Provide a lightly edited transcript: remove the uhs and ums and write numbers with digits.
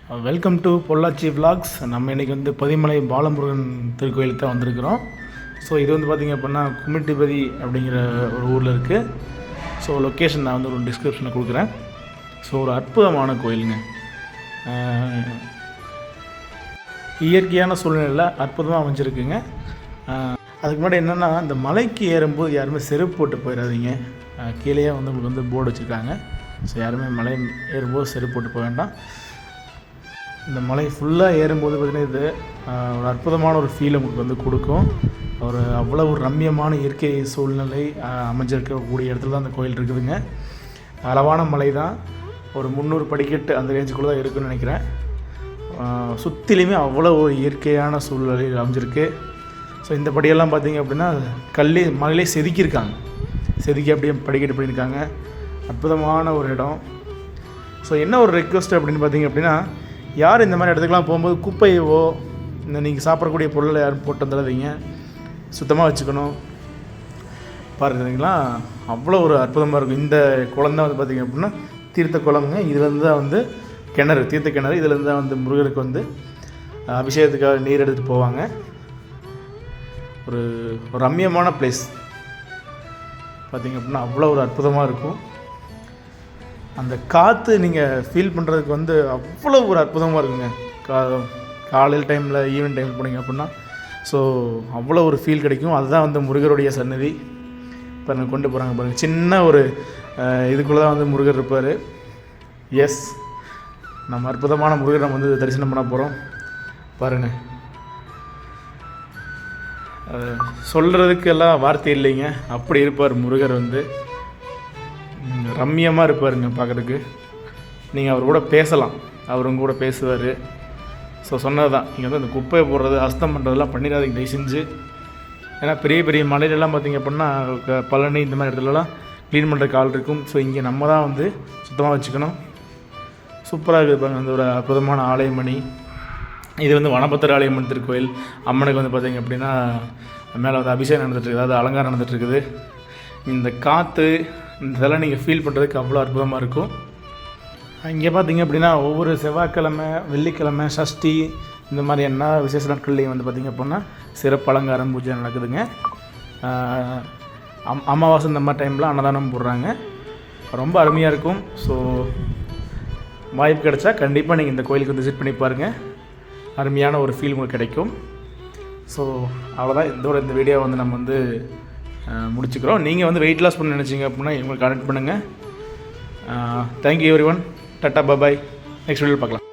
Welcome to Pollachi vlogs. நம்ம இன்றைக்கி வந்து பதிமலை பாலமுருகன் திருக்கோயிலுக்கு தான் வந்திருக்கிறோம். ஸோ இது வந்து பார்த்திங்க அப்படின்னா கும்மிட்டிபதி அப்படிங்கிற ஒரு ஊரில் இருக்குது. ஸோ லொக்கேஷன் நான் வந்து ஒரு டிஸ்கிரிப்ஷனில் கொடுக்குறேன். ஸோ ஒரு அற்புதமான கோயிலுங்க. இயற்கையான சூழ்நிலையில் அற்புதமாக அமைஞ்சிருக்குங்க. அதுக்கு முன்னாடி என்னென்னா, இந்த மலைக்கு ஏறும்போது யாருமே செருப்பு போட்டு போயிடாதீங்க. கீழே வந்து உங்களுக்கு வந்து போர்டு வச்சுருக்காங்க. ஸோ யாருமே மலை ஏறும்போது செருப்பு போட்டு போக வேண்டாம். இந்த மலை ஃபுல்லாக ஏறும்போது பார்த்திங்கன்னா இது ஒரு அற்புதமான ஒரு ஃபீல் உங்களுக்கு வந்து கொடுக்கும். ஒரு அவ்வளோ ஒரு ரம்மியமான இயற்கை சூழ்நிலை அமைஞ்சிருக்கக்கூடிய இடத்துல தான் அந்த கோயில் இருக்குதுங்க. அளவான மலை தான், ஒரு 300 படிக்கட்டு அந்த ரேஞ்சுக்குள்ளே தான் இருக்குதுன்னு நினைக்கிறேன். சுற்றிலையுமே அவ்வளோ ஒரு இயற்கையான சூழ்நிலை அமைஞ்சிருக்கு. ஸோ இந்த படியெல்லாம் பார்த்திங்க அப்படின்னா மலையிலே செதுக்கியிருக்காங்க. செதுக்கி அப்படியே படிக்கட்டு பண்ணியிருக்காங்க. அற்புதமான ஒரு இடம். ஸோ என்ன ஒரு ரெக்வஸ்ட் அப்படின்னு பார்த்திங்க அப்படின்னா, யார் இந்த மாதிரி இடத்துக்குலாம் போகும்போது குப்பையவோ இந்த நீங்கள் சாப்பிடக்கூடிய பொருளை யாரும் போட்டு வந்துடாதீங்க. சுத்தமாக வச்சுக்கணும். பாருங்களா, அவ்வளோ ஒரு அற்புதமாக இருக்கும். இந்த குளம் தான் வந்து பார்த்திங்க அப்படின்னா தீர்த்த குளம்ங்க. இதுலேருந்து தான் வந்து கிணறு, தீர்த்த கிணறு. இதுலேருந்து தான் வந்து முருகருக்கு வந்து அபிஷேகத்துக்காக நீர் எடுத்துகிட்டு போவாங்க. ஒரு ரம்மியமான பிளேஸ் பார்த்திங்க அப்படின்னா அவ்வளோ ஒரு அற்புதமாக இருக்கும். அந்த காற்று நீங்கள் ஃபீல் பண்ணுறதுக்கு வந்து அவ்வளோ ஒரு அற்புதமாக இருக்குங்க. காலையில் டைமில் ஈவினிங் டைமில் போனீங்க அப்படின்னா ஸோ அவ்வளோ ஒரு ஃபீல் கிடைக்கும். அதுதான் வந்து முருகருடைய சன்னதி. இப்போ எனக்கு கொண்டு போகிறாங்க பாருங்கள். சின்ன ஒரு இதுக்குள்ளே தான் வந்து முருகர் இருப்பார். எஸ், நம்ம அற்புதமான முருகரை நம்ம வந்து தரிசனம் பண்ண போகிறோம். பாருங்கள், சொல்கிறதுக்கு எல்லாம் வார்த்தை இல்லைங்க. அப்படி இருப்பார் முருகர். வந்து ரம்மியமாக இருப்பாருங்க பார்க்குறதுக்கு. நீங்கள் அவர் கூட பேசலாம், அவர் உங்க கூட பேசுவார். ஸோ சொன்னது தான், நீங்கள் வந்து அந்த குப்பையை போடுறது அசுத்தம் பண்ணுறதெல்லாம் பண்ணிடாதீங்க தயவு செஞ்சு. ஏன்னா பெரிய பெரிய மலையிலலாம் பார்த்திங்க அப்படின்னா பழனி இந்த மாதிரி இடத்துலலாம் க்ளீன் பண்ணுறதுக்கு ஆள் இருக்கும். ஸோ இங்கே நம்ம தான் வந்து சுத்தமாக வச்சுக்கணும். சூப்பராக இருக்குது பாருங்கள். அந்த ஒரு அற்புதமான ஆலயமணி. இது வந்து வனபத்திர ஆலயமணி திருக்கோயில். அம்மனுக்கு வந்து பார்த்திங்க அப்படின்னா மேலே வந்து அபிஷேகம் நடந்துகிட்ருக்குது, அதாவது அலங்காரம் நடந்துகிட்ருக்குது. இந்த காற்று இதெல்லாம் நீங்கள் ஃபீல் பண்ணுறதுக்கு அவ்வளோ அற்புதமாக இருக்கும். இங்கே பார்த்திங்க அப்படின்னா ஒவ்வொரு செவ்வாய்க்கிழமை, வெள்ளிக்கிழமை, சஷ்டி இந்த மாதிரி என்ன விசேஷ நாட்கள்லேயும் வந்து பார்த்திங்க அப்படின்னா சிறப்பு அலங்காரம் பூஜை நடக்குதுங்க. அமாவாசை இந்த மாதிரி டைமில் அன்னதானம் போடுறாங்க. ரொம்ப அருமையாக இருக்கும். ஸோ வாய்ப்பு கிடைச்சா கண்டிப்பாக நீங்கள் இந்த கோயிலுக்கு வந்து விசிட் பண்ணி பாருங்கள். அருமையான ஒரு ஃபீல் உங்களுக்கு கிடைக்கும். ஸோ அவ்வளோதான், இந்த வீடியோ வந்து நம்ம வந்து முடிச்சுக்கிறோம். நீங்கள் வந்து வெயிட் லாஸ் பண்ண நினச்சிங்க அப்படின்னா எங்களுக்கு கான்டெக்ட் பண்ணுங்கள். Thank you every one. டாட்டா, பாய். நெக்ஸ்ட் வீடியோவில் பார்க்கலாம்.